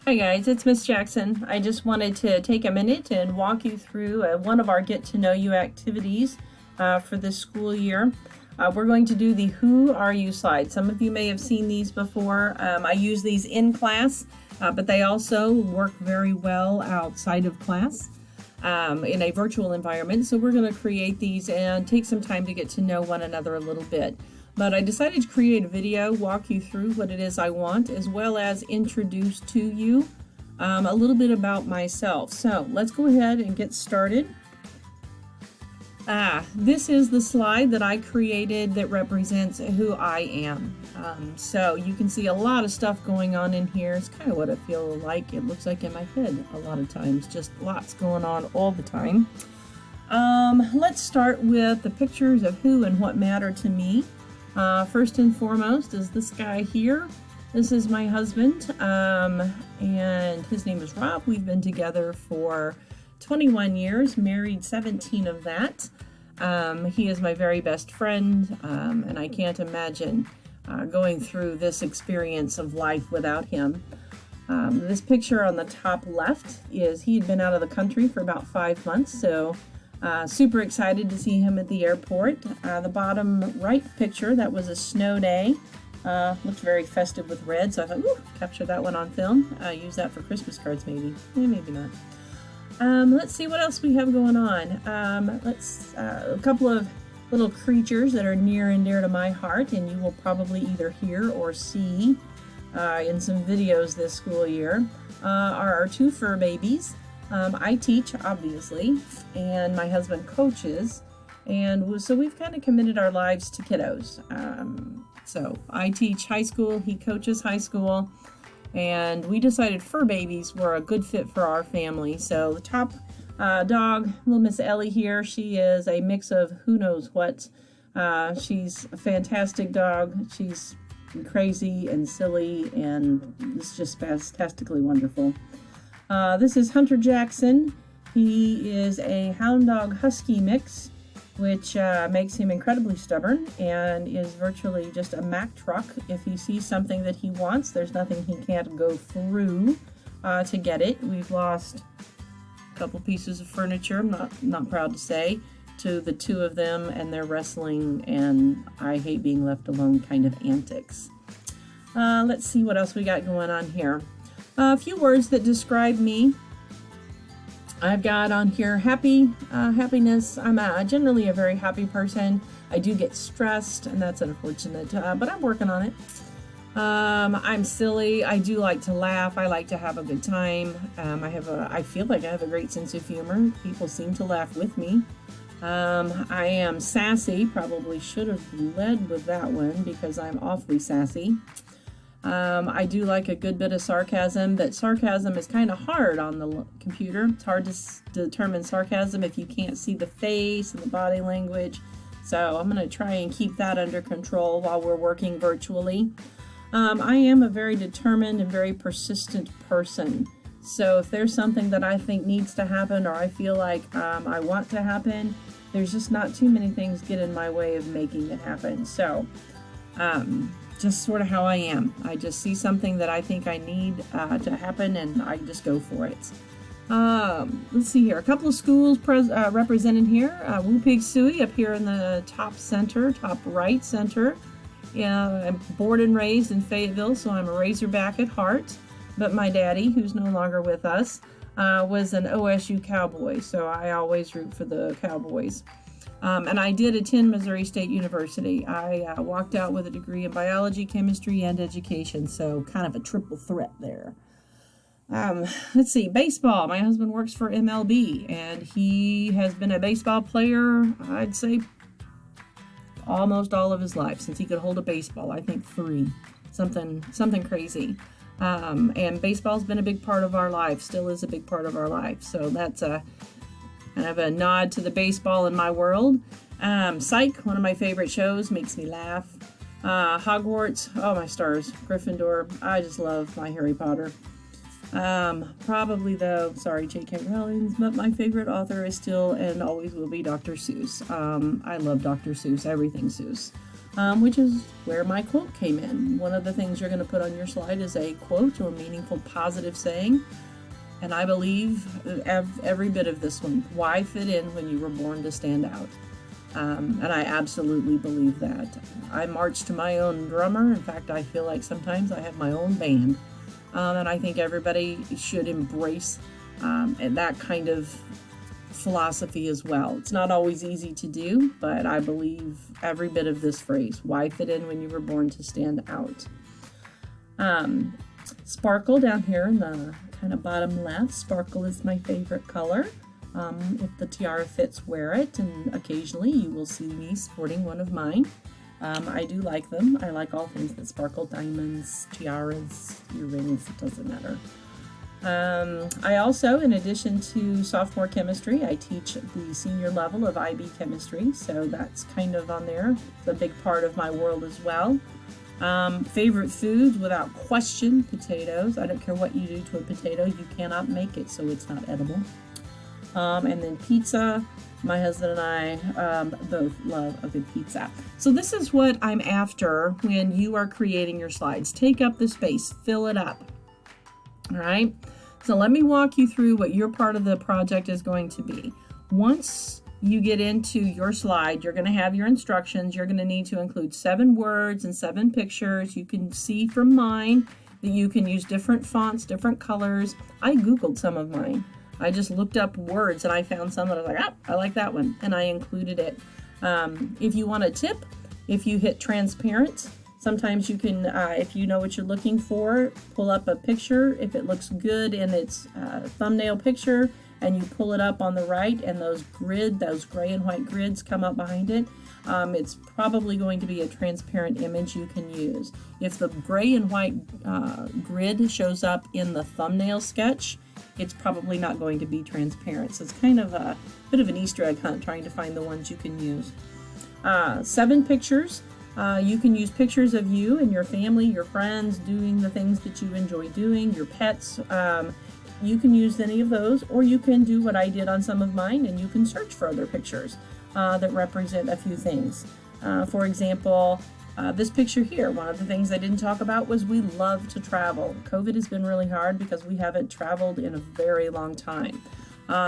Hi guys, it's Miss Jackson. I just wanted to take a minute and walk you through one of our Get to Know You activities for this school year. We're going to do the Who Are You slide. Some of you may have seen these before. I use these in class, but they also work very well outside of class in a virtual environment. So we're going to create these and take some time to get to know one another a little bit. But I decided to create a video, walk you through what it is I want, as well as introduce to you a little bit about myself. So let's go ahead and get started. This is the slide that I created that represents who I am. So you can see a lot of stuff going on in here. It's kind of what I feel like it looks like in my head a lot of times, just lots going on all the time. Let's start with the pictures of who and what matter to me. First and foremost is this guy here. This is my husband, and his name is Rob. We've been together for 21 years, married 17 of that. He is my very best friend, and I can't imagine going through this experience of life without him. This picture on the top left is he had been out of the country for about 5 months, so super excited to see him at the airport. The bottom right picture, that was a snow day. Looked very festive with red, so I thought, ooh, capture that one on film. Use that for Christmas cards maybe. Maybe not. Let's see what else we have going on. A couple of little creatures that are near and dear to my heart, and you will probably either hear or see in some videos this school year, are our two fur babies. I teach, obviously, and my husband coaches, and so we've kind of committed our lives to kiddos. So I teach high school, he coaches high school, and we decided fur babies were a good fit for our family. So the top dog, little Miss Ellie here, she is a mix of who knows what. She's a fantastic dog. She's crazy and silly, and it's just fantastically wonderful. This is Hunter Jackson. He is a hound dog husky mix, which makes him incredibly stubborn and is virtually just a Mack truck. If he sees something that he wants, there's nothing he can't go through to get it. We've lost a couple pieces of furniture, I'm not proud to say, to the two of them and their wrestling and I hate being left alone kind of antics. Let's see what else we got going on here. A few words that describe me. I've got on here happiness. I'm generally a very happy person. I do get stressed, and that's unfortunate, but I'm working on it. I'm silly. I do like to laugh. I like to have a good time. I feel like I have a great sense of humor. People seem to laugh with me. I am sassy. Probably should have led with that one because I'm awfully sassy. I do like a good bit of sarcasm, but sarcasm is kind of hard on the computer. It's hard to determine sarcasm if you can't see the face and the body language. So I'm going to try and keep that under control while we're working virtually. I am a very determined and very persistent person. So if there's something that I think needs to happen or I feel like I want to happen, there's just not too many things get in my way of making it happen. So, just sort of how I am. I just see something that I think I need to happen and I just go for it. Let's see here. A couple of schools represented here. Woo Pig Suey up here in the top right center. Yeah, I'm born and raised in Fayetteville, so I'm a Razorback at heart. But my daddy, who's no longer with us, was an OSU Cowboy, so I always root for the Cowboys. And I did attend Missouri State University. I walked out with a degree in biology, chemistry, and education, so kind of a triple threat there. Let's see, baseball. My husband works for MLB, and he has been a baseball player, I'd say, almost all of his life, since he could hold a baseball. I think 3, something crazy. And baseball's been a big part of our life, still is a big part of our life, so that's a kind of a nod to the baseball in my world. Psych, one of my favorite shows, makes me laugh. Hogwarts, oh my stars. Gryffindor, I just love my Harry Potter. Probably though, sorry J.K. Rowling, but my favorite author is still and always will be Dr. Seuss. I love Dr. Seuss, everything Seuss. which is where my quote came in. One of the things you're going to put on your slide is a quote or meaningful positive saying. And I believe every bit of this one. Why fit in when you were born to stand out? And I absolutely believe that. I march to my own drummer. In fact, I feel like sometimes I have my own band. And I think everybody should embrace that kind of philosophy as well. It's not always easy to do, but I believe every bit of this phrase. Why fit in when you were born to stand out? Sparkle down here in the kind of bottom left. Sparkle is my favorite color. If the tiara fits, wear it, and occasionally you will see me sporting one of mine. I do like them. I like all things that sparkle, diamonds, tiaras, earrings, it doesn't matter. I also, in addition to sophomore chemistry, I teach the senior level of IB chemistry, so that's kind of on there. It's a big part of my world as well. Favorite foods, without question, potatoes. I don't care what you do to a potato, you cannot make it so it's not edible. And then pizza. My husband and I both love a good pizza. So this is what I'm after when you are creating your slides. Take up the space, fill it up. All right. So let me walk you through what your part of the project is going to be. Once you get into your slide, you're going to have your instructions. You're going to need to include 7 words and 7 pictures. You can see from mine that you can use different fonts, different colors. I Googled some of mine. I just looked up words and I found some that I was like, I like that one, and I included it. If you want a tip, if you hit transparent, sometimes you can, if you know what you're looking for, pull up a picture. If it looks good and it's a thumbnail picture, and you pull it up on the right, and those gray and white grids come up behind it, it's probably going to be a transparent image you can use. If the gray and white grid shows up in the thumbnail sketch, it's probably not going to be transparent. So it's kind of a bit of an Easter egg hunt trying to find the ones you can use. 7 pictures. You can use pictures of you and your family, your friends, doing the things that you enjoy doing, your pets. You can use any of those, or you can do what I did on some of mine, and you can search for other pictures that represent a few things. For example, this picture here, one of the things I didn't talk about was we love to travel. COVID has been really hard because we haven't traveled in a very long time.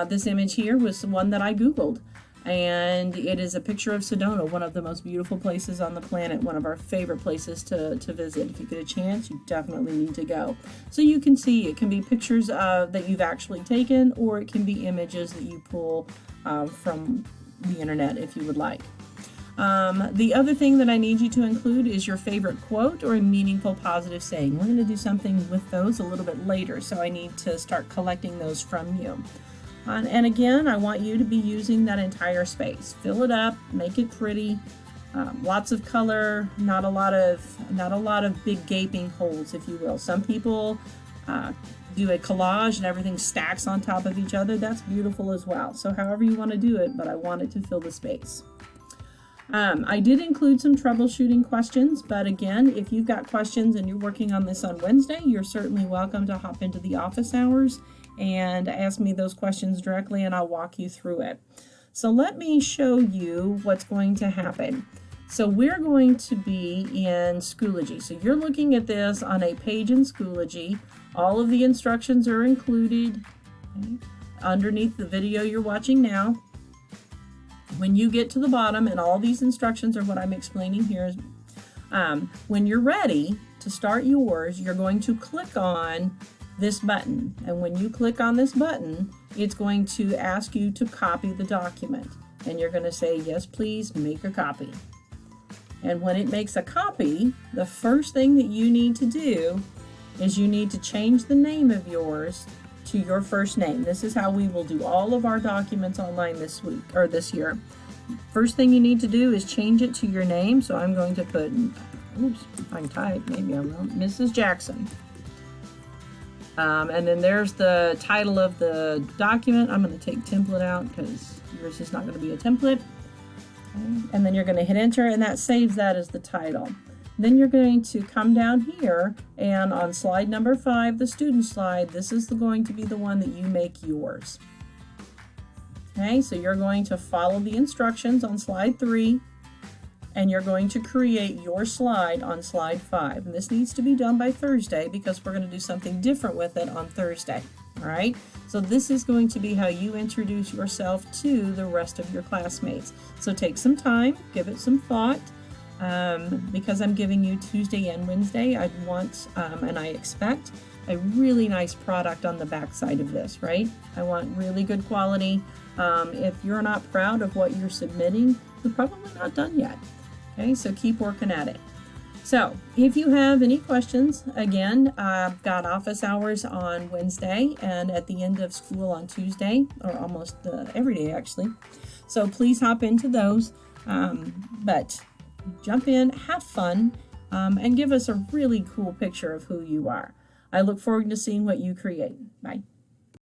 This image here was one that I Googled, and it is a picture of Sedona, one of the most beautiful places on the planet, one of our favorite places to visit. If you get a chance, you definitely need to go. So you can see it can be pictures that you've actually taken, or it can be images that you pull from the internet if you would like. The other thing that I need you to include is your favorite quote or a meaningful positive saying. We're going to do something with those a little bit later, so I need to start collecting those from you. And again, I want you to be using that entire space. Fill it up, make it pretty, lots of color, not a lot of big gaping holes, if you will. Some people do a collage and everything stacks on top of each other. That's beautiful as well. So however you want to do it, but I want it to fill the space. I did include some troubleshooting questions, but again, if you've got questions and you're working on this on Wednesday, you're certainly welcome to hop into the office hours and ask me those questions directly, and I'll walk you through it. So let me show you what's going to happen. So we're going to be in Schoology. So you're looking at this on a page in Schoology. All of the instructions are included underneath the video you're watching now. When you get to the bottom, and all these instructions are what I'm explaining here, when you're ready to start yours, you're going to click on this button. And when you click on this button, it's going to ask you to copy the document. And you're going to say, yes, please make a copy. And when it makes a copy, the first thing that you need to do is you need to change the name of yours to your first name. This is how we will do all of our documents online this week or this year. First thing you need to do is change it to your name. So I'm going to put, oops, I can type, maybe I will, Mrs. Jackson. And then there's the title of the document. I'm going to take template out because yours is not going to be a template. Okay. And then you're going to hit enter, and that saves that as the title. Then you're going to come down here, and on slide number 5, the student slide, this is going to be the one that you make yours. Okay, so you're going to follow the instructions on slide 3, and you're going to create your slide on slide 5. And this needs to be done by Thursday because we're going to do something different with it on Thursday. All right, so this is going to be how you introduce yourself to the rest of your classmates. So take some time, give it some thought. Because I'm giving you Tuesday and Wednesday, I want and I expect a really nice product on the back side of this, right? I want really good quality. If you're not proud of what you're submitting, you're probably not done yet. Okay, so keep working at it. So if you have any questions, again, I've got office hours on Wednesday and at the end of school on Tuesday, or almost every day actually. So please hop into those. But jump in, have fun, and give us a really cool picture of who you are. I look forward to seeing what you create. Bye.